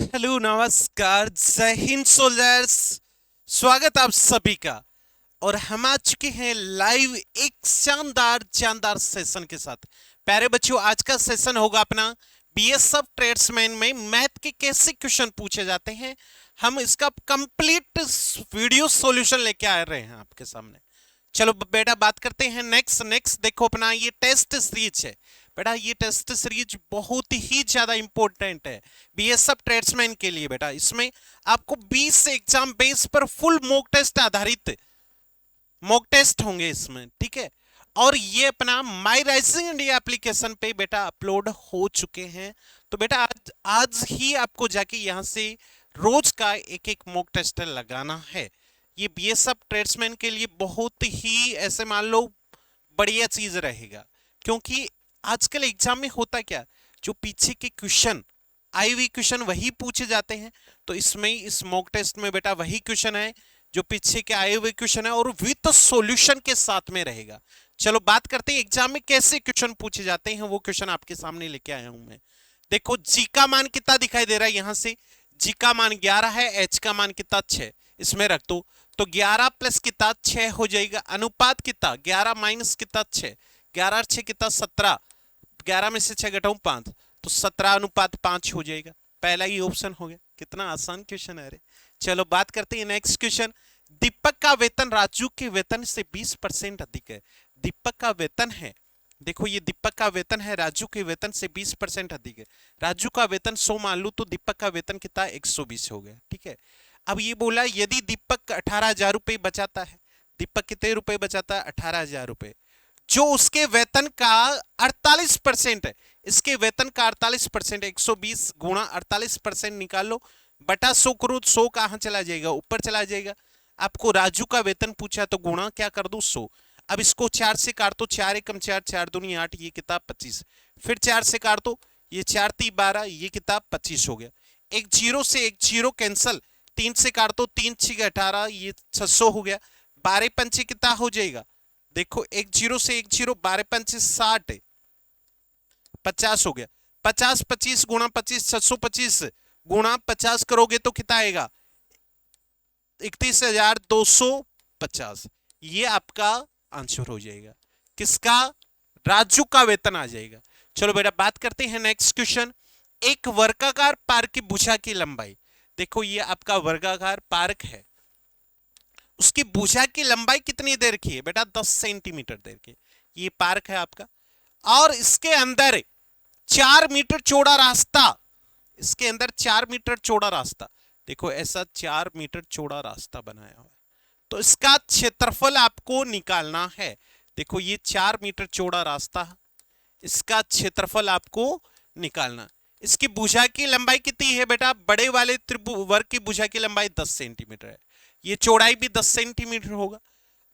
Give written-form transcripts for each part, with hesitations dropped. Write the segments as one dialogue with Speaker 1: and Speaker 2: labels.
Speaker 1: Hello नमस्कार जय Hind soldiers. स्वागत आप सभी का। और हम आ चुके हैं लाइव एक शानदार शानदार सेशन के साथ। प्यारे बच्चों, आज का सेशन होगा अपना बीएसएफ ट्रेड्समैन में मैथ के कैसे क्वेश्चन पूछे जाते हैं। हम इसका कंप्लीट वीडियो सॉल्यूशन लेके आ रहे हैं आपके सामने। चलो बेटा बात करते हैं नेक्स्ट देखो अपना ये टेस्ट सीरीज है बेटा। ये टेस्ट सीरीज बहुत ही ज्यादा इंपॉर्टेंट है बीएसएफ ट्रेड्समैन के लिए बेटा। इसमें आपको 20 एग्जाम बेस पर फुल मॉक टेस्ट आधारित मॉक टेस्ट होंगे इसमें, ठीक है। और ये अपना माई राइजिंग इंडिया एप्लीकेशन पे बेटा अपलोड हो चुके हैं। तो बेटा आज ही आपको जाके यहां से रोज का एक एक मॉक टेस्ट लगाना है। ये बीएसएफ ट्रेड्समैन के लिए बहुत ही ऐसे मान लो बढ़िया चीज रहेगा, क्योंकि आजकल एग्जाम में होता क्या, जो पीछे के क्वेश्चन आए हुए क्वेश्चन वही पूछे जाते हैं। तो इसमें इस मॉक टेस्ट में बेटा वही क्वेश्चन है जो पीछे के आए हुए क्वेश्चन है और विद सॉल्यूशन के साथ में रहेगा। चलो बात करते हैं एग्जाम में कैसे क्वेश्चन पूछे जाते हैं। वो क्वेश्चन आपके सामने लेके आया हूं मैं। देखो जी का मान कितना दिखाई दे रहा है, यहां से जी का मान 11 है, एच का मान कितना 6, इसमें रख दो। तो 11 प्लस कितना 6 हो जाएगा। अनुपात कितना 11 माइनस कितना 6, 11 और 6 कितना 17, 11 में से 6 घटाऊं 5, तो 17 अनुपात 5 हो जाएगा। पहला ही ऑप्शन हो गया। कितना आसान क्वेश्चन है अरे। चलो बात करते हैं नेक्स्ट क्वेश्चन। दीपक का वेतन राजू के वेतन से 20% अधिक है। दीपक का वेतन है, देखो ये दीपक का वेतन है राजू के वेतन से 20% अधिक है। राजू का वेतन 100 मान लू, तो दीपक का वेतन कितना 120 हो गया, ठीक है। अब ये बोला यदि दीपक 18,000 रुपए बचाता है, दीपक कितने रुपए बचाता है 18,000 रुपए, जो उसके वेतन का 48% है। इसके वेतन का 48% 120 गुणा 48% निकाल लो बटा 100 करो। 100 कहां चला जाएगा, ऊपर चला जाएगा। आपको राजू का वेतन पूछा तो गुणा क्या कर दो 100। अब इसको 4 से काट दो, 4 एकम 4, 4 दूनी 8, ये किताब 25। फिर 4 से काट दो, ये 4 ती 12, ये किताब 25 हो गया। एक जीरो से एक जीरो कैंसल, 3 से काट दो, 3 6 18, ये 600 हो गया। 12 पंचे कितना हो जाएगा, देखो एक जीरो से एक जीरो, 12 पंचे 60, 50 हो गया। 50 25 गुणा 25 625 गुणा 50 करोगे तो कितना आएगा 31,250। ये आपका आंसर हो जाएगा। किसका, राजू का वेतन आ जाएगा। चलो बेटा बात करते हैं नेक्स्ट क्वेश्चन। एक वर्गाकार पार्क की भुजा की लंबाई, देखो ये आपका वर्गाकार पार्क है, उसकी भुजा की लंबाई कितनी देर की है बेटा 10 सेंटीमीटर देर की। ये पार्क है आपका, और इसके अंदर 4 मीटर चौड़ा रास्ता, इसके अंदर 4 मीटर चौड़ा रास्ता, देखो ऐसा 4 मीटर चौड़ा रास्ता बनाया हुआ है। तो इसका क्षेत्रफल आपको निकालना है। देखो ये 4 मीटर चौड़ा रास्ता है, इसका क्षेत्रफल आपको निकालना। इसकी भुजा की लंबाई कितनी है बेटा, बड़े वाले त्रिभुज की भुजा की लंबाई 10 सेंटीमीटर है, ये चौड़ाई भी 10 सेंटीमीटर होगा।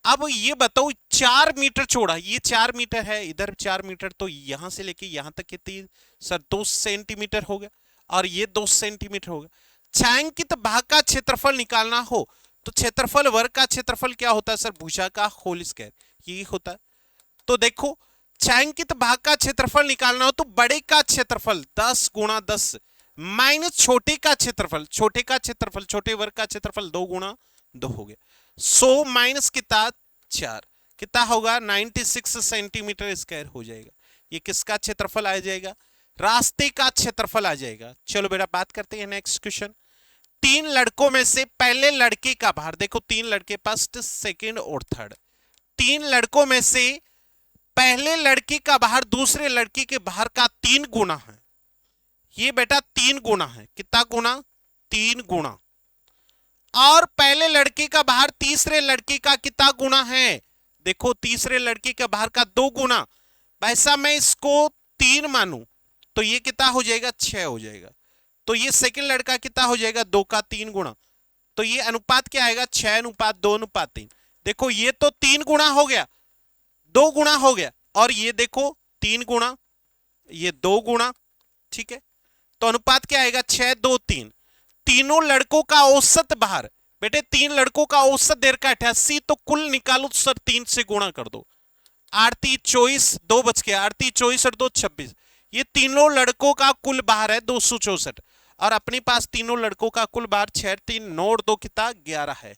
Speaker 1: अब ये बताओ 4 मीटर चौड़ा, ये 4 मीटर है, इधर 4 मीटर, तो यहां से लेके यहां तक कितनी सर 2 सेंटीमीटर हो गया, और ये 2 सेंटीमीटर होगा। छायांकित भाग का क्षेत्रफल निकालना हो तो क्षेत्रफल वर्ग का क्षेत्रफल क्या होता है सर, भुजा का होल स्क्वायर, यही होता है। तो देखो छायांकित भाग का क्षेत्रफल निकालना हो तो बड़े का क्षेत्रफल 10 गुणा 10 माइनस छोटे का क्षेत्रफल, छोटे का क्षेत्रफल छोटे वर्ग का क्षेत्रफल 2 गुणा 2 हो गया। 100 माइनस कितना 4, कितना होगा 96 सेंटीमीटर स्क्वायर हो जाएगा। ये किसका क्षेत्रफल आ जाएगा, रास्ते का क्षेत्रफल आ जाएगा। चलो बेटा बात करते हैं नेक्स्ट क्वेश्चन। 3 लड़कों में से पहले लड़के का भार, देखो 3 लड़के फर्स्ट सेकंड और थर्ड, 3 लड़कों में से पहले लड़के का भार दूसरे लड़के के भार का 3 गुना है। ये बेटा 3 गुना है, कितना गुना 3 गुना। और पहले लड़के का भार तीसरे लड़के का कितना गुना है, देखो तीसरे लड़के का भार का 2 गुना। वैसा मैं इसको 3 मानूं तो ये कितना हो जाएगा 6 हो जाएगा। तो ये सेकंड लड़का कितना हो जाएगा 2 का 3 गुना। तो ये अनुपात क्या आएगा 6 अनुपात 2 अनुपात 3। देखो ये तो 3 गुना हो गया, 2 गुना हो गया, और ये देखो 3 गुना, ये 2 गुना, ठीक है। तो अनुपात क्या आएगा 6 2 3। तीनों लड़कों का औसत भार, बेटे 3 लड़कों का औसत देर का 88, तो कुल निकालो सर 3 से गुणा कर दो। 8 3 24, 2 बच गया, 8 3 24 और 2 26, ये तीनों लड़कों का कुल भार है 264। और अपने पास तीनों लड़कों का कुल भार 6 3 9 और 2 कितना 11 है।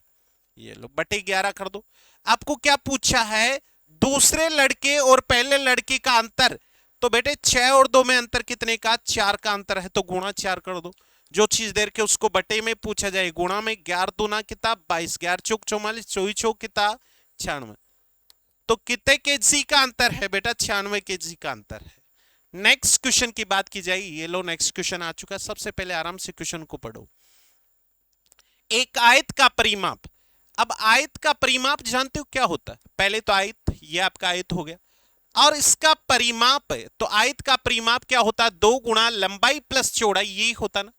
Speaker 1: ये लो बटे 11 कर दो। आपको क्या पूछा है, दूसरे लड़के और पहले लड़के का अंतर। तो बेटे 6 और 2 में अंतर कितने का, 4 का अंतर है, तो गुणा 4 कर दो। जो चीज देर के उसको बटे में पूछा जाए, गुणा में 11 दूना कितना 22, 11 चौक 44, 24 चौक कितना 96। तो कितने केजी का अंतर है बेटा, 96 केजी का अंतर है। नेक्स्ट क्वेश्चन की बात की जाए, ये लो नेक्स्ट क्वेश्चन आ चुका है। सबसे पहले आराम से क्वेश्चन को पढ़ो। एक आयत का परिमाप। अब आयत का परिमाप जानते हो क्या होता है, पहले तो आयत, ये आपका आयत हो गया, और इसका परिमाप है। तो आयत का परिमाप क्या होता है, 2 गुणा लंबाई प्लस चौड़ाई, यही होता ना।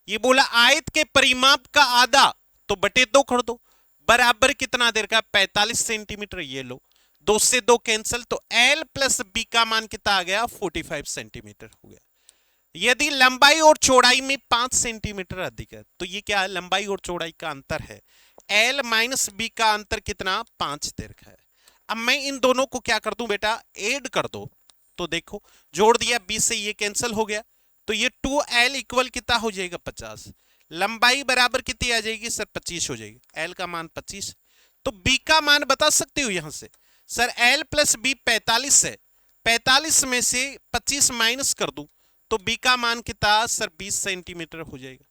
Speaker 1: ये बोला आयत के परिमाप का आधा, तो बटे 2 कर दो, बराबर कितना देर का 45 सेंटीमीटर। ये लो 2 से 2 कैंसिल, तो L प्लस बी का मान कितना आ गया 45 सेंटीमीटर हो गया। यदि लंबाई और चौड़ाई में 5 सेंटीमीटर अधिक है, तो ये क्या है, लंबाई और चौड़ाई का अंतर है। L माइनस बी का अंतर कितना 5 देर का है। अब मैं इन दोनों को क्या कर दूं बेटा, ऐड कर दो। तो देखो जोड़ दिया, 20 से ये कैंसिल हो गया, तो ये 2L इक्वल कितना हो जाएगा 50। लंबाई बराबर कितनी आ जाएगी सर 25 हो जाएगी, L का मान 25। तो B का मान बता सकते हो यहां से सर, L प्लस बी 45 है, 45 में से 25 माइनस कर दूं तो B का मान कितना सर 20 सेंटीमीटर हो जाएगा।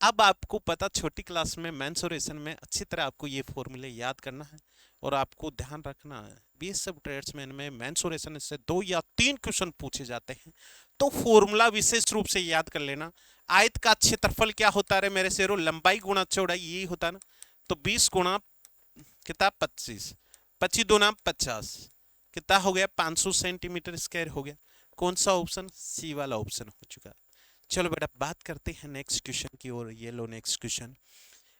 Speaker 1: अब आपको पता, छोटी क्लास में मेंसुरेशन में अच्छी तरह आपको ये फॉर्मूले याद करना है और आपको ध्यान रखना है। बीएसएफ ट्रेड्समैन में मेंसुरेशन से 2 या 3 क्वेश्चन पूछे जाते हैं, तो फॉर्मूला विशेष रूप से याद कर लेना। आयत का क्षेत्रफल क्या होता है मेरे शेरों, लंबाई गुणा चौड़ाई, यही होता ना। तो 20 गुणा कितना 25, 25 दूना 50, कितना हो गया 500 सेंटीमीटर स्क्वायर हो गया। कौन सा ऑप्शन, सी वाला ऑप्शन हो चुका है। चलो बेटा बात करते हैं नेक्स्ट क्वेश्चन की ओर। ये लो नेक्स्ट क्वेश्चन।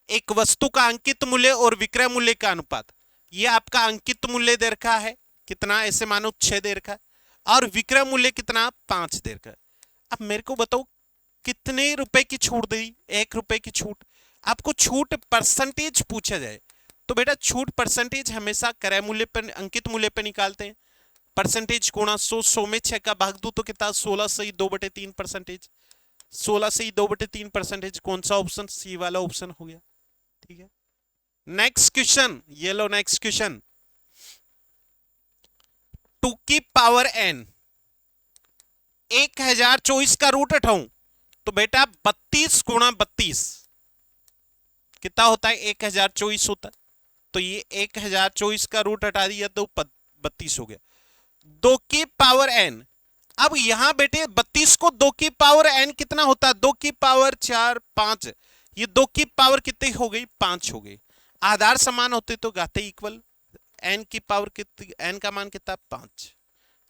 Speaker 1: एक वस्तु का अंकित मूल्य और विक्रय मूल्य का अनुपात। ये आपका अंकित मूल्य दे रखा है कितना, ऐसे मानो 6 दे रखा है, और विक्रय मूल्य कितना 5 दे रखा है। अब मेरे को बताओ कितने रुपए की छूट दी, 1 रुपए की छूट। आपको छूट परसेंटेज पूछा जाए तो बेटा छूट परसेंटेज हमेशा क्रय मूल्य पर, अंकित मूल्य पर निकालते हैं। परसेंटेज गुणा 100, 100 में 6 का भाग दो तो कितना 16 से ही 2/3 परसेंटेज, 16 से ही 2/3 परसेंटेज। कौन सा ऑप्शन, सी वाला ऑप्शन हो गया। ठीक है, नेक्स्ट क्वेश्चन, ये लो नेक्स्ट क्वेश्चन। 2 की पावर n 1024 का रूट उठाऊं तो बेटा 32 गुणा 32 कितना होता है 1024 होता है। तो ये 1024 का रूट हटा दिया तो 32 हो गया। 2 की पावर n, अब यहां बेटे 32 को 2 की पावर n कितना होता है, 2 की पावर 4 5, ये 2 की पावर कितनी हो गई 5 हो गई। आधार समान होते तो घाते इक्वल, n की पावर कितनी, n का मान कितना 5,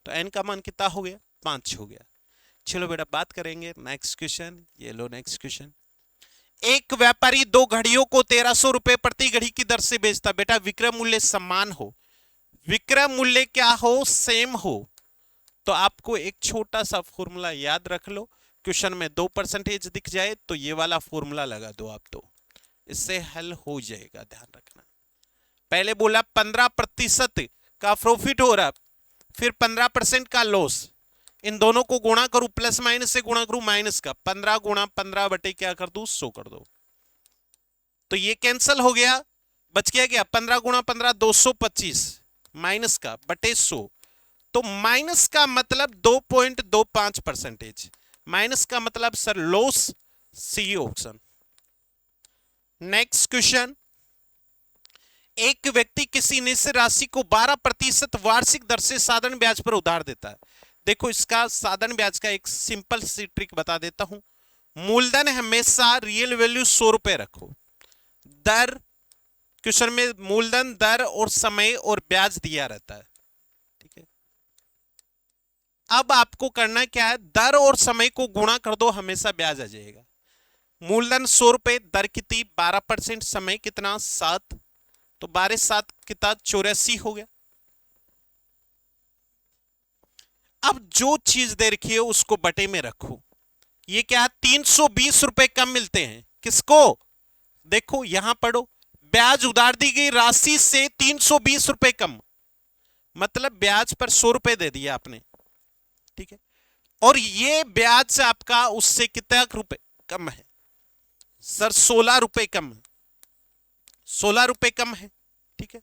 Speaker 1: तो n का मान कितना हो गया 5 हो गया। चलो बेटा बात करेंगे नेक्स्ट क्वेश्चन। ये लो नेक्स्ट क्वेश्चन। एक व्यापारी 2 घड़ियों को 1300 रुपए प्रति घड़ी की दर से बेचता। बेटा विक्रय मूल्य समान हो, विक्रय मूल्य क्या हो, सेम हो, तो आपको एक छोटा सा फॉर्मूला याद रख लो। क्वेश्चन में 2% दिख जाए तो ये वाला फॉर्मूला लगा दो आप, तो इससे हल हो जाएगा, ध्यान रखना। पहले बोला 15% का प्रॉफिट हो रहा, फिर 15% का लॉस, इन दोनों को गुणा करूं, प्लस माइनस से गुणा करूं माइनस का, 15 गुणा 15 बटे क्या कर दूं 100 कर दो, तो ये कैंसिल हो गया, बच गया क्या 15 गुणा 15 225 माइनस का बटे 100, तो माइनस का मतलब 2.25%, माइनस का मतलब sir loss, C option. Next question. एक व्यक्ति किसी निश्चित राशि को 12% वार्षिक दर से साधारण ब्याज पर उधार देता है। देखो इसका साधारण ब्याज का एक सिंपल सी ट्रिक बता देता हूं। मूलधन हमेशा रियल वैल्यू 100 रुपए रखो, दर क्वेश्चन में मूलधन, दर और समय और ब्याज दिया रहता है। ठीक है, अब आपको करना क्या है, दर और समय को गुणा कर दो, हमेशा ब्याज आ जाएगा। मूलधन 100 रुपए, दर कितनी 12%, समय कितना 7, तो 12 7 कितना 84 हो गया। अब जो चीज दे रखी है उसको बटे में रखो। ये क्या 320 रुपए कम मिलते हैं, किसको, देखो यहां पढ़ो, ब्याज उधार दी गई राशि से 320 रुपए कम, मतलब ब्याज पर 100 रुपए दे दिया आपने। ठीक है, और ये ब्याज आपका उससे कितना रुपए कम है सर, 16 रुपए कम है, 16 रुपए कम है, ठीक है।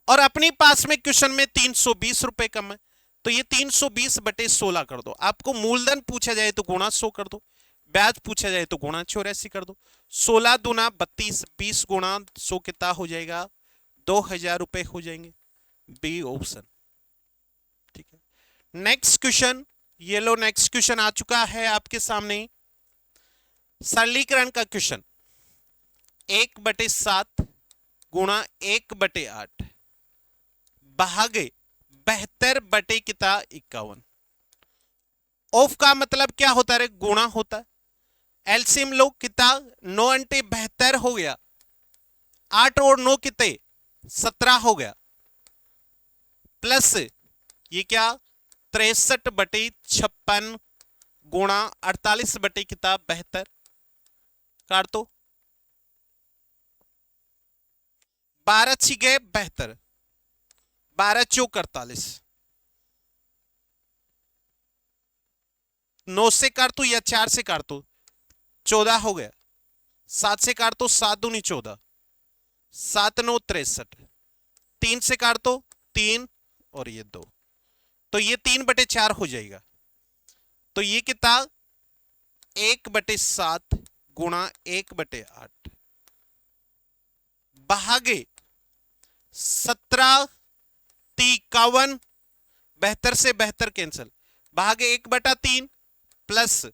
Speaker 1: और अपने पास में क्वेश्चन में 320 रुपए कम है, तो ये 320 बटे 16 कर दो। आपको मूलधन पूछा जाए तो गुणा 100 कर दो, ब्याज पूछा जाए तो गुणा 84 कर दो। 16 दूना 32, 20 गुणा 100 कितना हो जाएगा, 2000 रुपए हो जाएंगे। बी ऑप्शन, ठीक है। नेक्स्ट क्वेश्चन, ये लो नेक्स्ट क्वेश्चन आ चुका है आपके सामने, सरलीकरण का क्वेश्चन। 1/7 गुणा 1/8 भागे 72 बटे कितना 51। ऑफ का मतलब क्या होता है, गुणा होता है। एलसीएम लो, कितना 9 अंटे 72 हो गया, 8 और 9 कितने 17 हो गया, प्लस ये क्या 63 बटे 56 गुणा 48 बटे कितना 72, काट दो। 12 छिगे 72, 12 चौक 48, 9 से काट दो या 4 से काट दो, 14 हो गया। 7 से काट दो, 7 दूनी 14, 7 9 63, 3 से काट दो 3 और ये 2, तो ये 3/4 हो जाएगा। तो ये कितना 1/7 गुणा 1/8 भागे 17 51, 72 से 72 कैंसिल, भागे 1/3 प्लस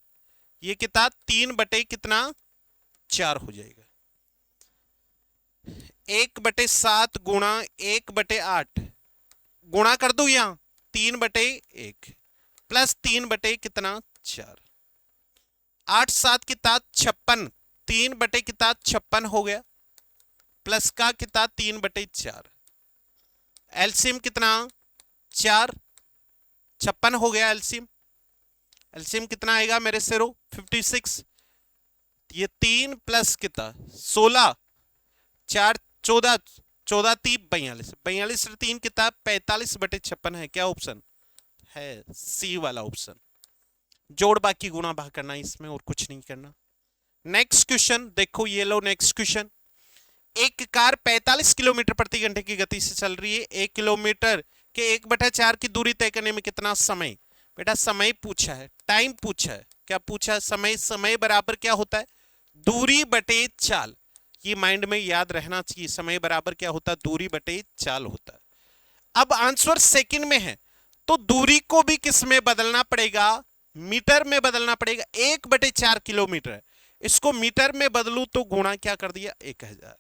Speaker 1: ये कितना 3/4 हो जाएगा। 1/7 गुणा 1/8 गुणा कर दो यहां 3/1 प्लस 3/4, 8 7 कितना 56, 3/56 हो गया, प्लस का कितना 3/4, एलसीएम कितना 4, 56 हो गया एलसीएम। एलसीएम कितना आएगा मेरे से रो 56, ये 3 प्लस कितना 16, 4 14, 14 3 42, 42 से 3 कितना 45/56 है। क्या ऑप्शन है, सी वाला ऑप्शन। जोड़ बाकी गुणा भाग करना इसमें, और कुछ नहीं करना। नेक्स्ट क्वेश्चन देखो, ये लो नेक्स्ट क्वेश्चन। एक कार 45 किलोमीटर प्रति घंटे की गति से चल रही है। 1 किलोमीटर के 1/4 की दूरी तय करने में कितना समय, बेटा समय पूछा है, टाइम पूछा है, क्या पूछा है समय। समय बराबर क्या होता है, दूरी बटे चाल, ये माइंड में याद रहना चाहिए। समय बराबर क्या होता है, दूरी बटे चाल होता है। अब आंसर सेकंड में है, तो दूरी को भी किस में बदलना पड़ेगा, मीटर में बदलना पड़ेगा। 1/4 किलोमीटर है, इसको मीटर में बदलू तो गुणा क्या कर दिया 1000,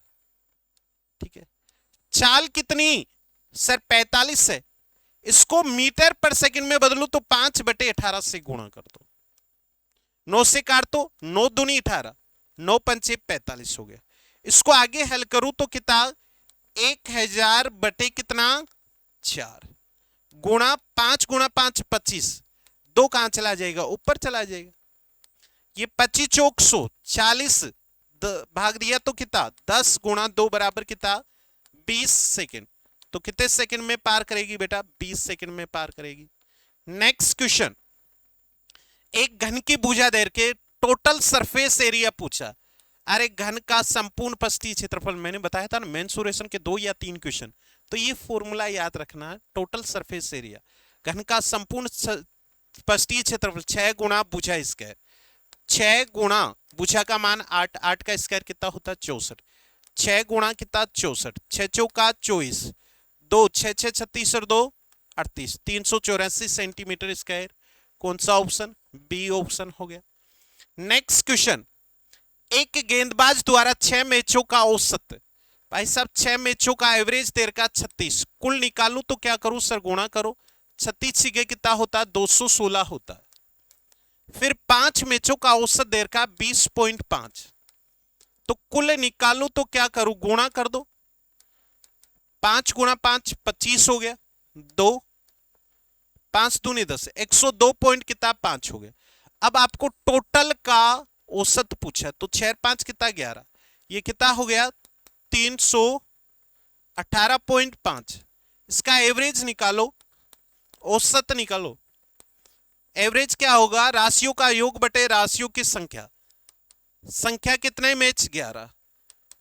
Speaker 1: ठीक है। चाल कितनी सर 45 है, इसको मीटर पर सेकंड में बदलू तो 5/18 से गुणा कर दो। 9 से काट दो, 9 दूनी 18, 9 पंचे 45 हो गया। इसको आगे हल करूं तो कितना 1000 बटे कितना 4 गुणा 5 गुणा 5 25, 2 कहां चला जाएगा, ऊपर चला जाएगा। ये 25 चौक 100, 40 भाग दिया तो कितना 10 गुणा 2 बराबर कितना 20 सेकेंड। तो कितने सेकंड में पार करेगी बेटा, 20 सेकंड में पार करेगी। नेक्स्ट क्वेश्चन, एक घन की भुजा देर के टोटल सरफेस एरिया पूछा। अरे घन का संपूर्ण पृष्ठीय क्षेत्रफल, मैंने बताया था ना मेंसुरेशन के 2 या 3 क्वेश्चन, तो ये फॉर्मूला याद रखना। टोटल सरफेस एरिया, घन का संपूर्ण पृष्ठीय क्षेत्रफल 6 गुणा भुजा स्क्वायर, 6 गुणा भुजा का मान 8, 8 का स्क्वायर कितना होता है 64, 6 गुणा कितना 64, 6 चौका 24, 2 6 6 36 और 2 38, 384 सेंटीमीटर स्क्वायर। कौन सा ऑप्शन, बी ऑप्शन हो गया। नेक्स्ट क्वेश्चन, एक गेंदबाज द्वारा 6 मैचों का औसत, भाई साहब 6 मैचों का एवरेज देर का 36, कुल निकालू तो क्या करूं सर, गुणा करो। 36 सीगे कितना होता है 216 होता है। फिर 5 मैचों का औसत देर का 20.5, तो कुल निकालू तो क्या करूं, गुणा कर दो। 5 गुणा 5 25 हो गया, 2 5 दूनी 10, 102 पॉइंट कितना 5 हो गया। अब आपको टोटल का औसत पूछा, तो 6 5 कितना 11, ये कितना हो गया 318.5। इसका एवरेज निकालो, औसत निकालो। एवरेज क्या होगा, राशियों का योग बटे राशियों की संख्या। संख्या कितने में 11,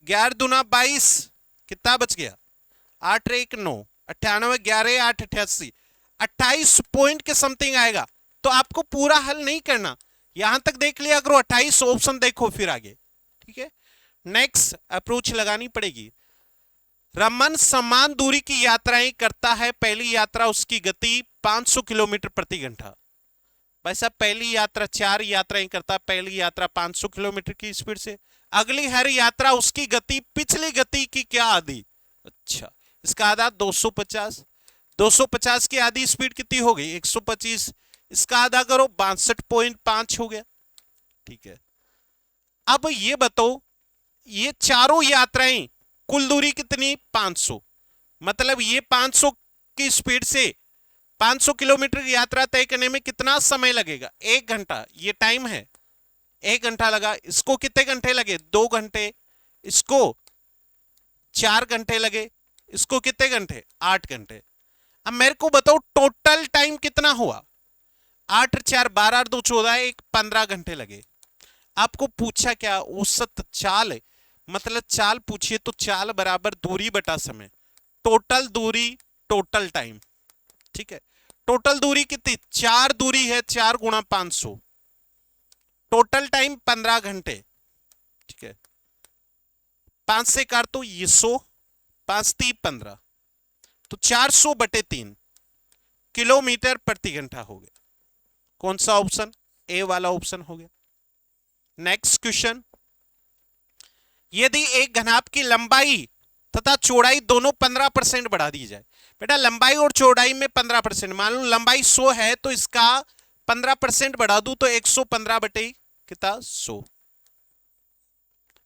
Speaker 1: 11 दूना 22, कितना बच गया 8 1 9, 98, 11 8 88, 28 पॉइंट के समथिंग आएगा। तो आपको पूरा हल नहीं करना, यहां तक देख लिया करो, 28 ऑप्शन देखो फिर आगे। ठीक है, नेक्स्ट अप्रोच लगानी पड़ेगी। रमन समान दूरी की यात्राएं करता है, पहली यात्रा उसकी गति 500 किलोमीटर प्रति घंटा। भाई साहब पहली यात्रा 4 यात्राएं करता, पहली यात्रा 500 किलोमीटर की स्पीड से, अगली हर यात्रा उसकी गति पिछली गति की क्या आधी, अच्छा इसका आधा 250, 250 की आधी स्पीड कितनी हो गई 125, इसका आधा करो 62.5 हो गया। ठीक है, अब ये बताओ ये चारों यात्राएं कुल दूरी कितनी 500, मतलब ये 500 की स्पीड से 500 किलोमीटर की यात्रा तय करने में कितना समय लगेगा 1 घंटा, ये टाइम है 1 घंटा लगा। इसको कितने घंटे लगे 2 घंटे, इसको 4 घंटे लगे, इसको कितने घंटे 8 घंटे। अब मेरे को बताओ टोटल टाइम कितना हुआ 8 4 12 2 14 1 15 घंटे लगे। आपको पूछा क्या औसत चाल, मतलब चाल पूछिए तो चाल बराबर दूरी बटा समय, टोटल दूरी टोटल टाइम। ठीक है, टोटल दूरी कितनी 4 दूरी है, 4 गुणा 500, टोटल टाइम 15 घंटे। ठीक है, 5 से काट तो ये 100, 5 3 15, तो 400 बटे 3 किलोमीटर प्रति घंटा हो गया। कौन सा ऑप्शन, ए वाला ऑप्शन हो गया। नेक्स्ट क्वेश्चन, यदि एक घनाभ की लंबाई तथा चौड़ाई दोनों 15% बढ़ा दी जाए, बेटा लंबाई और चौड़ाई में 15%, मान लो लंबाई 100 है तो इसका 15% बढ़ा दूं तो 115 बटे कितना 100,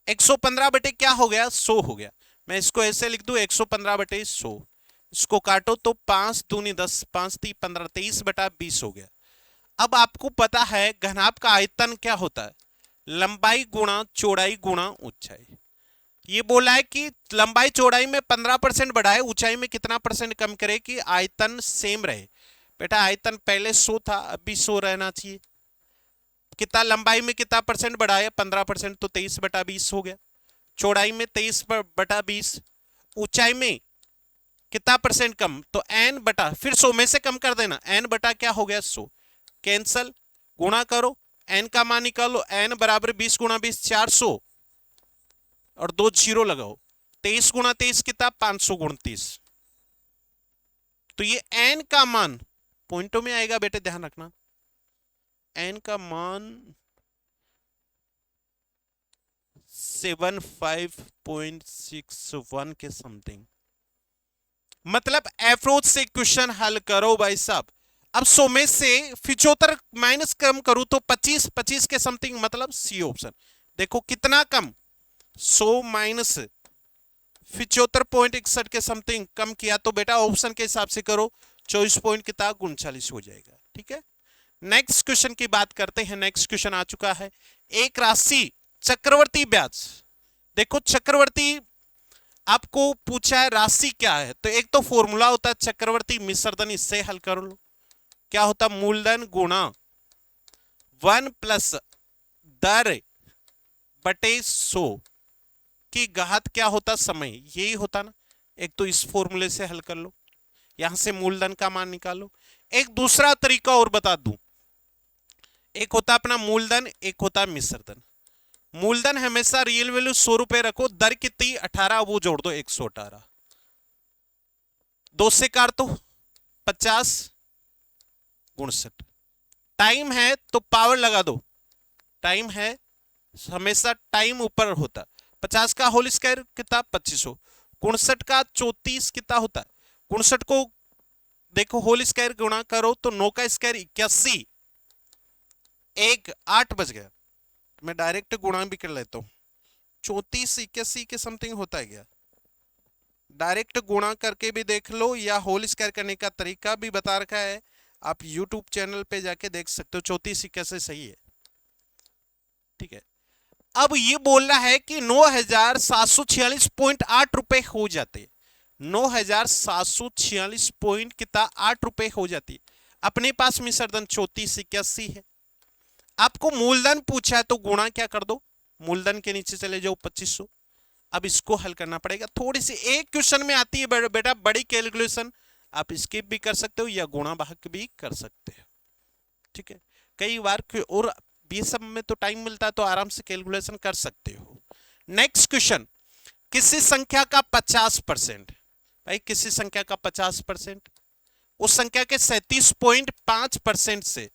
Speaker 1: 115 बटे क्या हो गया 100 हो गया। मैं इसको ऐसे लिख दूं 115 बटे 100, इसको काटो तो 5 दूनी 10, 5 3 15, 23 बटा 20 हो गया। अब आपको पता है घनाभ का आयतन क्या होता है, लंबाई गुणा चौड़ाई गुणा ऊंचाई। ये बोला है कि लंबाई चौड़ाई में 15% बढ़ाए, ऊंचाई में कितना परसेंट कम करे कि आयतन सेम रहे। बेटा आयतन पहले 100 था, अभी 100 रहना चाहिए। कितना लंबाई में कितना परसेंट बढ़ाया 15%, तो 23 बटा 20 हो गया। चौड़ाई में 23 बटा 20, ऊंचाई में कितना परसेंट कम, तो n बटा फिर 100 में से कम कर देना, n बटा क्या हो गया 100, कैंसल, गुणा करो, n का मान निकालो, n बराबर 20 गुणा 20 400 और 2 जीरो लगाओ, 23 गुणा 23 कितना 529। तो ये n का मान पॉइंटों में आएगा बेटे, ध्यान रखना n का मान 75.61 के समथिंग, मतलब अप्रोच से क्वेश्चन हल करो भाई साहब। अब 100 में से 75 माइनस कम करूं तो 25 25 के समथिंग, मतलब सी ऑप्शन। देखो कितना कम 100 माइनस 75.61 के समथिंग कम किया, तो बेटा ऑप्शन के हिसाब से करो 24 पॉइंट कितना 39 हो जाएगा। ठीक है, नेक्स्ट क्वेश्चन की बात करते हैं। नेक्स्ट क्वेश्चन आ चुका है, एक राशि चक्रवर्ती ब्याज। देखो चक्रवर्ती आपको पूछा है राशि क्या है, तो एक तो फॉर्मूला होता है चक्रवर्ती मिश्रधन, इससे हल कर लो। क्या होता मूलधन गुणा 1 प्लस दर बटे 100 की घात क्या होता समय, यही होता ना। एक तो इस फॉर्मूले से हल कर लो, यहां से मूलधन का मान निकालो। एक दूसरा तरीका और बता दूं, एक होता अपना मूलधन, एक होता मिश्रधन। मूलधन हमेशा रियल वैल्यू 100 रुपए रखो, दर कितनी 18, वो जोड़ दो 118, 2 से काट दो 50 59, टाइम है तो पावर लगा दो, टाइम है हमेशा टाइम ऊपर होता, 50 का होल स्क्वायर कितना 2500, 59 का 34 कितना होता है, 59 को देखो होल स्क्वायर गुणा करो तो 9 का स्क्वायर 81, 1 8 बच गया। मैं डायरेक्ट गुणा भी कर लेता हूं, 34 81 के समथिंग होता है क्या, डायरेक्ट गुणा करके भी देख लो या होल स्क्वायर करने का तरीका भी बता रखा है, आप YouTube चैनल पे जाके देख सकते हो, 34 कैसे सही है। ठीक है, अब ये बोल रहा है कि 9746.8 रुपए हो जाते, 9746 पॉइंट कितना 8 रुपए हो जाती। अपने पास मिश्रधन 34 81 है, आपको मूलधन पूछा है तो गुणा क्या कर दो, मूलधन के नीचे चले जाओ 2500। अब इसको हल करना पड़ेगा। थोड़ी सी एक क्वेश्चन में आती है बेटा बड़ी कैलकुलेशन, आप स्किप भी कर सकते हो या गुणा भाग भी कर सकते हो, ठीक है। कई बार और ये सब में तो टाइम मिलता है तो आराम से कैलकुलेशन कर सकते हो। नेक्स्ट क्वेश्चन, किसी संख्या का 50%, भाई किसी संख्या का 50%, उस संख्या के 37.5% से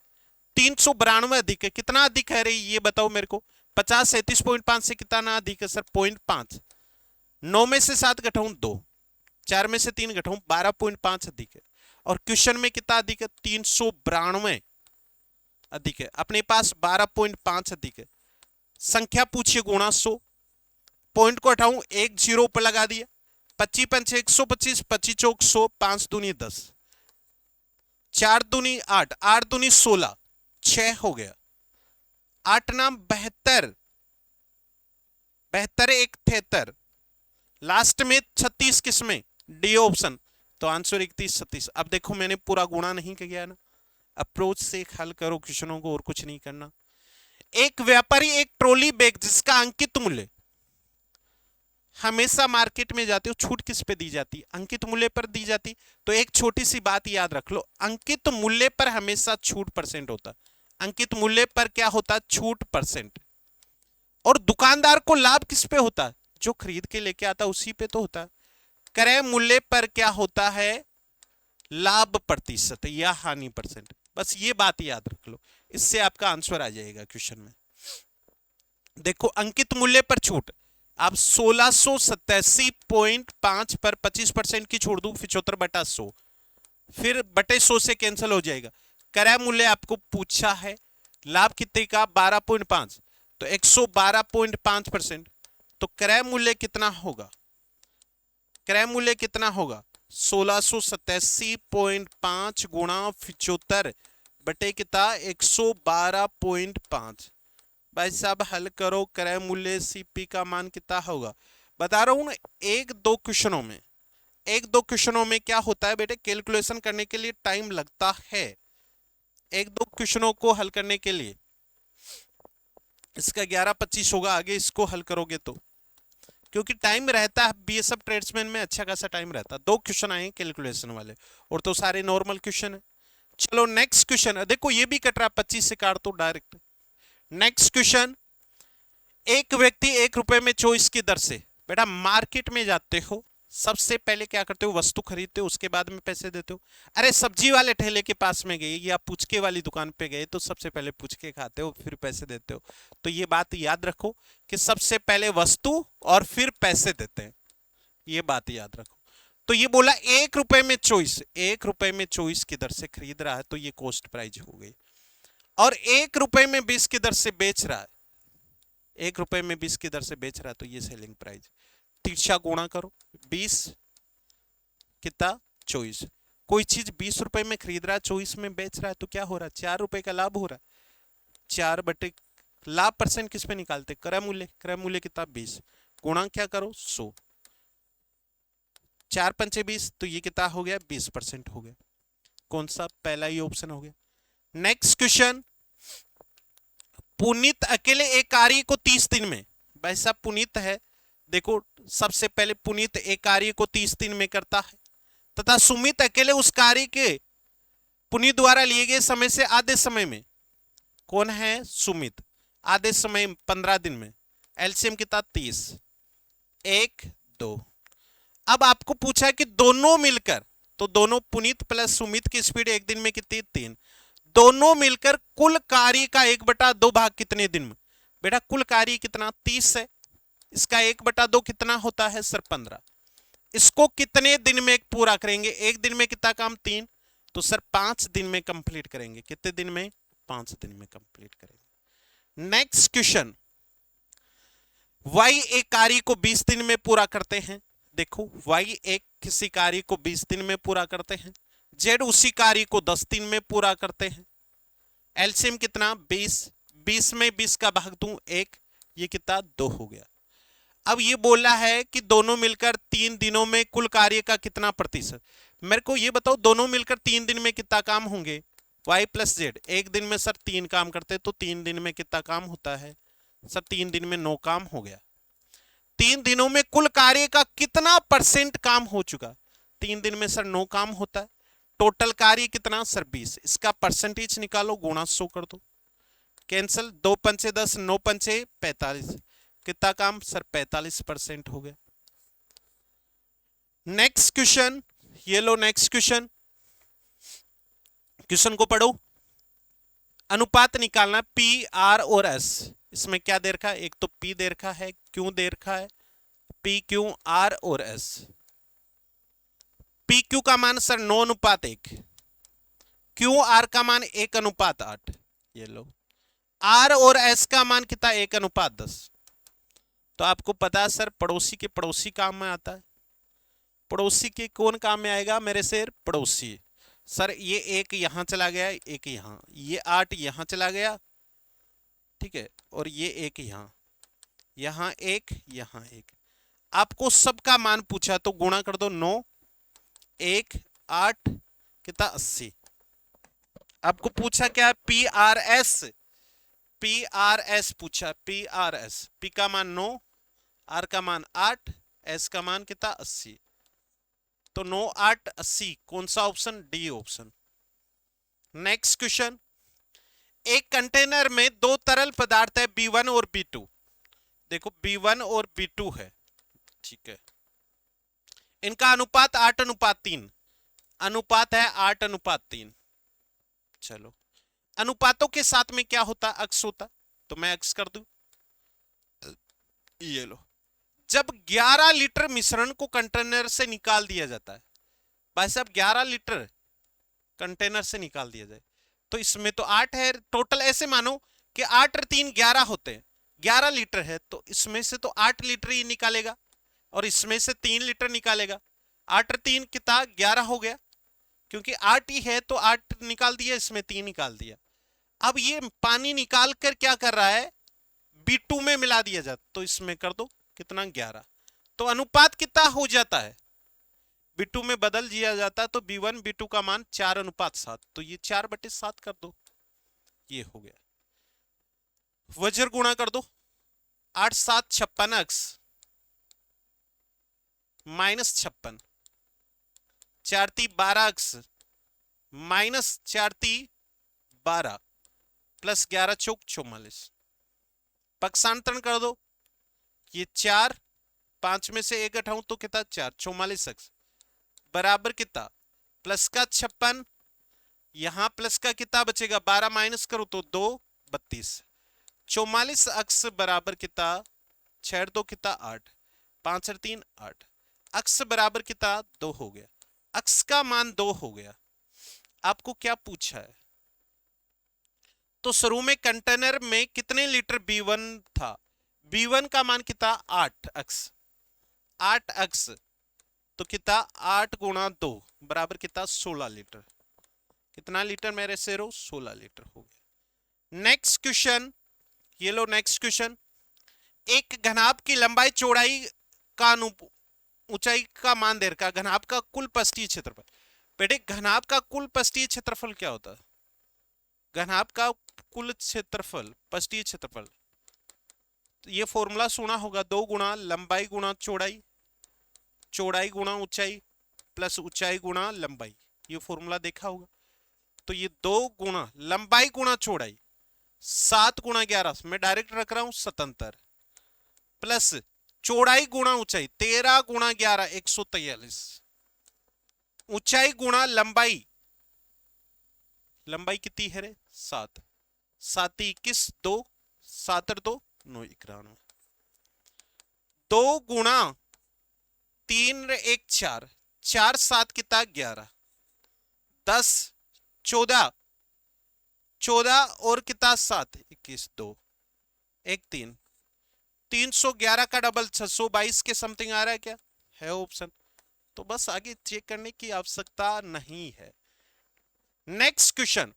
Speaker 1: 392 अधिक है। कितना अधिक है रे ये बताओ मेरे को। 50 37.5 से कितना अधिक है सर? 0.5। 9 में से 7 घटाऊं 2, 4 में से 3 घटाऊं 12.5 अधिक है। और क्वेश्चन में कितना अधिक है? 392 अधिक है। अपने पास 12.5 अधिक है। संख्या पूछिए गुणा 100, पॉइंट को हटाऊं, एक जीरो ऊपर लगा दिया। 25 पंचे 125, 25 चौक 100, 5 दूनी 10, 4 दूनी 8, 8 दूनी 16, 6 हो गया। 8 नाम 72, 72 एक 73, लास्ट में 36 किसमें? डी ऑप्शन, तो आंसर 31 36। अब देखो मैंने पूरा गुणा नहीं किया ना, अप्रोच से हल करो क्वेश्चनों को और कुछ नहीं करना। एक व्यापारी एक ट्रॉली बैग जिसका अंकित मूल्य, हमेशा मार्केट में जाते हो छूट किस पे दी जाती? अंकित मूल्य पर दी जाती। तो एक छोटी सी बात याद रख लो, अंकित मूल्य पर हमेशा छूट परसेंट होता। अंकित मूल्य पर क्या होता? छूट परसेंट। और दुकानदार को लाभ किस पे होता? जो खरीद के लेके आता उसी पे तो होता। क्रय मूल्य पर क्या होता है? लाभ प्रतिशत या हानि परसेंट। बस ये बात याद रख लो, इससे आपका आंसर आ जाएगा क्वेश्चन में। देखो अंकित मूल्य पर छूट, आप 1687.5 पर 25% की छोड़ दूं 75/100, फिर बटे 100 से कैंसिल हो जाएगा। क्रय मूल्य आपको पूछा है, लाभ कितने का? 12.5, तो 112.5%। तो क्रय मूल्य कितना होगा? क्रय मूल्य कितना होगा? 1687.5 गुणा 75 बटे कितना? 112.5। भाई साहब हल करो, क्रय मूल्य सीपी का मान कितना होगा? बता रहा हूं ना, एक दो क्वेश्चनों में क्या होता है बेटे, कैलकुलेशन करने के लिए टाइम लगता है। एक दो क्वेश्चनों को हल करने के लिए, इसका 11-25 होगा आगे इसको हल करोगे तो, क्योंकि टाइम रहता है बीएसएफ ट्रेड्समैन में, अच्छा खासा टाइम रहता है। 2 क्वेश्चन आए कैलकुलेशन वाले और तो सारे नॉर्मल क्वेश्चन है। चलो नेक्स्ट क्वेश्चन, देखो ये भी कट रहा, 25 से काट दो डायरेक्ट। नेक्स्ट क्वेश्चन, एक व्यक्ति 1 रुपए में 24 की दर से, बेटा मार्केट में जाते हो, सबसे पहले क्या करते हो? वस्तु खरीदते हो, उसके बाद में पैसे देते हो। अरे सब्जी वाले ठेले के पास में गए या पुचके वाली दुकान पे गए तो सबसे पहले पुचके खाते हो फिर पैसे देते हो। तो ये बात याद रखो कि सबसे पहले वस्तु और फिर पैसे देते हैं, ये बात याद रखो। तो ये बोला 1 रुपए में 24, 1 रुपए में 24 की दर से खरीद रहा है तो ये कॉस्ट प्राइस हो गई। और 1 रुपए में 20 की दर से बेच रहा है, 1 रुपए में 20 की दर से बेच रहा है तो ये सेलिंग प्राइस। तिरछा गुणा करो, 20 कितना? 24। कोई चीज 20 रुपए में खरीद रहा है 24 में बेच रहा है तो क्या हो रहा है? 4 रुपए का लाभ हो रहा है। 4 बटे लाभ परसेंट किस पे निकालते? क्रय मूल्य। क्रय मूल्य कितना? 20। गुणा क्या करो? 100। 4 पंचे 20, तो ये कितना हो गया? 20% हो गया। कौन सा? पहला ही ऑप्शन हो गया। नेक्स्ट क्वेश्चन, पुनीत अकेले एक कार्य को 30 दिन में, भाई साहब पुनीत है, देखो सबसे पहले पुनीत एक कार्य को 30 दिन में करता है तथा सुमित अकेले उस कार्य के पुनीत द्वारा लिए गए समय से आधे समय में, कौन है? सुमित। आधे समय 15 दिन में। एलसीएम कितना? 30। 1 2। अब आपको पूछा कि दोनों मिलकर, तो दोनों पुनीत प्लस सुमित की स्पीड एक दिन में कितनी? 3। दोनों मिलकर कुल कार्य का 1/2 भाग कितने दिन में? बेटा कुल कार्य कितना? 30 है, इसका 1/2 कितना होता है सर? 15। इसको कितने दिन में पूरा करेंगे? एक दिन में कितना काम? 3, तो सर 5 दिन में कंप्लीट करेंगे। कितने दिन में? 5 दिन में कंप्लीट करेंगे। नेक्स्ट क्वेश्चन, वाई एक कार्य को 20 दिन में पूरा करते हैं। देखो वाई एक किसी कार्य को 20 दिन में पूरा करते हैं, जेड उसी कार्य को 10 दिन में पूरा करते हैं। एलसीएम कितना? 20। 20 में 20 का भाग दूं 1, ये कितना? 2 हो गया। अब ये बोला है कि दोनों मिलकर 3 दिनों में कुल कार्य का कितना प्रतिशत? मेरे को ये बताओ, दोनों मिलकर 3 दिन में कितना काम होंगे? y plus Z. एक दिन में सर 3 काम करते तो 3 दिन में कितना काम होता है? सर 3 दिन में 9 काम हो गया। 3 दिनों में कुल कार्य का कितना % काम हो चुका? 3 दिन में सर 9 काम होता है। टोटल कार्य कितना सर 20, इसका परसेंटेज निकालो, गुणा 100 कर दो, कैंसिल, 2 पंचे 10, 9 पंचे 45, कितना काम सर 45% हो गया। नेक्स्ट क्वेश्चन, ये लो नेक्स्ट क्वेश्चन, क्वेश्चन को पढ़ो। अनुपात निकालना पी आर और एस। इसमें क्या दे रखा है? एक तो पी दे रखा है, क्यू दे रखा है, पी क्यू आर और एस। पी क्यू का मान सर 9:1, क्यू आर का मान 1:8, ये लो। आर और एस का मान कितना? 1:10। तो आपको पता है सर पड़ोसी के पड़ोसी काम में आता है। पड़ोसी के कौन काम में आएगा मेरे शेर? पड़ोसी। सर ये एक यहां चला गया, एक यहां, ये 8 यहां चला गया, ठीक है, और ये एक यहां, यहां एक, यहां एक। आपको सबका मान पूछा तो गुणा कर दो, 9 1 8 कितना 80। आपको पूछा क्या? P R S, P R S पूछा, पी आर एस। पी का मान 9, आर का मान 8, एस का मान कितना 80। तो 9 8 80, कौन सा option? D option. Next question, एक कंटेनर में 2 तरल पदार्थ है B1 और B2। देखो B1 और B2 है, ठीक है, इनका अनुपात 8:3, अनुपात है 8:3। चलो, अनुपातों के साथ में क्या होता? अक्स होता। तो मैं अक्स कर दूं, ये लो। जब 11 लीटर मिश्रण को कंटेनर से निकाल दिया जाता है, भाई साहब 11 लीटर कंटेनर से निकाल दिया जाए, तो इसमें तो 8 है टोटल। ऐसे मानो कि 8 और 3 11 होते हैं, 11 लीटर है, तो इसमें से तो 8 लीटर ही निकालेगा और इसमें से 3 लीटर निकालेगा। 8 और 3 कितना? 11 हो गया, क्योंकि 8 ही है तो 8 निकाल दिया, इसमें 3 निकाल दिया। अब ये पानी निकाल कर क्या कर रहा है? B2 में मिला दिया जाता, तो इसमें कर दो कितना? 11। तो अनुपात कितना हो जाता है? B2 में बदल दिया जाता है, तो B1 B2 का मान 4:7, तो ये 4/7 कर दो, ये हो गया। वज्र गुणा कर दो, 8 7 56 अक्स माइनस 56, 4 3 12 अक्स माइनस 4 3 12 प्लस 11 चौक 44। पक्षांतरण कर दो, ये 4, 5 में से 1 घटाऊं तो कितना? 4, 44 अक्स बराबर कितना? प्लस का 56, यहां प्लस का कितना बचेगा? 12 माइनस करो तो 2 32, 44 अक्स बराबर कितना? 6 2 कितना? 8, 5 और 3 8, अक्स बराबर कितना? 2 हो गया। अक्स का मान 2 हो गया। आपको क्या पूछा है? तो शुरू में कंटेनर में कितने लीटर B1 था? B1 का मान कितना? 8 अक्स, 8 अक्स तो कितना? 8 गुणा 2 बराबर कितना? 16 लीटर। कितना लीटर मेरे शेरों? 16 लीटर हो गया। नेक्स्ट क्वेश्चन, ये लो नेक्स्ट क्वेश्चन। एक घनाभ की लंबाई चौड़ाई का ऊंचाई का मान दे रखा, घनाभ का कुल पृष्ठीय क्षेत्रफल। बेटे घनाभ का कुल पृष्ठीय क्षेत्रफल क्या होता है? घनाभ का कुल क्षेत्रफल, पृष्ठीय क्षेत्रफल, तो ये फॉर्मूला सुना होगा, 2 गुणा लंबाई गुणा चौड़ाई, चौड़ाई गुणा ऊंचाई प्लस ऊंचाई गुणा लंबाई, ये फॉर्मूला देखा होगा। तो ये 2 गुणा लंबाई गुणा चौड़ाई, 7 गुणा 11, मैं डायरेक्ट रख रहा हूं 77, प्लस चौड़ाई गुणा ऊंचाई 13 गुणा 11 143, ऊंचाई गुणा लंबाई, लंबाई कितनी है रे? 7, 7 21 2, 7 2 9 91, 2 गुणा 3 1 4, 4 7 कितना? 11, 10 14, 14 और कितना? 7 21 2 1 3, 311 का डबल 622 के समथिंग आ रहा है क्या? है ऑप्शन। तो बस आगे चेक करने की आवश्यकता नहीं है। नेक्स्ट क्वेश्चन,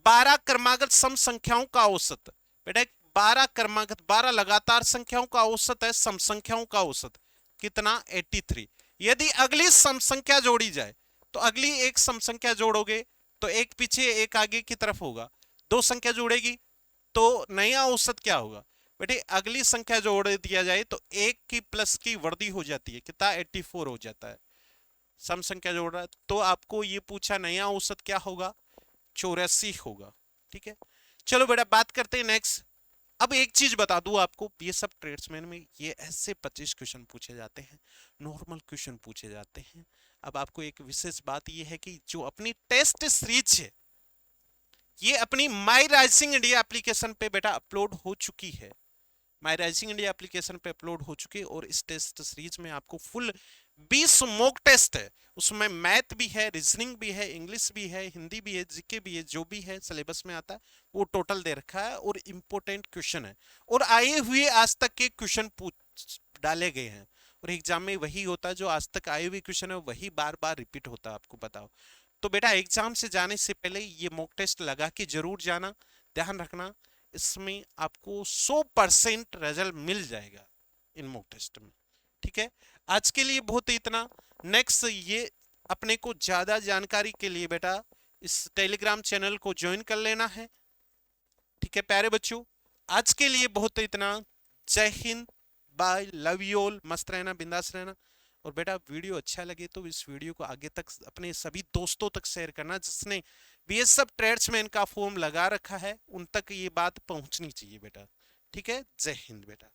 Speaker 1: 12 क्रमागत सम संख्याओं का औसत। बेटा 12 क्रमागत, 12 लगातार संख्याओं का औसत है, सम संख्याओं का औसत कितना? 83। यदि अगली सम संख्या जोड़ी जाए, तो अगली एक सम संख्या जोड़ोगे तो एक पीछे एक आगे की तरफ होगा, 2 संख्या जोड़ेगी तो नया औसत क्या होगा? बेटे अगली संख्या जोड़ दिया जाए तो एक की प्लस की वर्दी हो जाती है, कितना 84 हो जाता है। सम संख्या जोड़ रहा है तो आपको ये पूछा नया औसत क्या होगा, 84 होगा। ठीक है, चलो बेटा बात करते हैं नेक्स्ट। अब एक चीज बता दूं आपको, ये सब ट्रेड्समैन में ये ऐसे 25 क्वेश्चन पूछे जाते हैं, नॉर्मल क्वेश्चन पूछे जाते हैं। अब आपको एक विशेष बात ये है कि जो अपनी टेस्ट सीरीज है ये अपनी माई राइजिंग इंडिया एप्लीकेशन पे बेटा अपलोड हो चुकी है। माई राइजिंग इंडिया एप्लीकेशन पे अपलोड हो चुकी है और इस टेस्ट सीरीज में आपको फुल 20 मॉक टेस्ट है। उसमें मैथ भी है, रीजनिंग भी है, इंग्लिश भी है, हिंदी भी है, जीके भी है, जो भी है सिलेबस में आता है वो टोटल दे रखा है और इंपॉर्टेंट क्वेश्चन है और आए हुए आज तक के क्वेश्चन पूछ डाले गए हैं। और एग्जाम में वही होता है, जो आज तक आए हुए क्वेश्चन है वही बार बार रिपीट होता है, आपको बताओ। तो बेटा एग्जाम से जाने से पहले ये मॉक टेस्ट लगा के जरूर जाना, ध्यान रखना इसमें आपको 100% रिजल्ट मिल जाएगा इन मॉक टेस्ट में। ठीक है, आज के लिए बहुत इतना। नेक्स्ट ये अपने को ज्यादा जानकारी के लिए बेटा इस टेलीग्राम चैनल को ज्वाइन कर लेना है। ठीक है प्यारे बच्चों, आज के लिए बहुत इतना। जय हिंद, बाय, लव यू ऑल, मस्त रहना, बिंदास रहना। और बेटा वीडियो अच्छा लगे तो इस वीडियो को आगे तक अपने सभी दोस्तों तक शेयर करना, जिसने बीएसएफ ट्रेड्समैन का फॉर्म लगा रखा है उन तक ये बात पहुंचनी चाहिए बेटा। ठीक है, जय हिंद बेटा।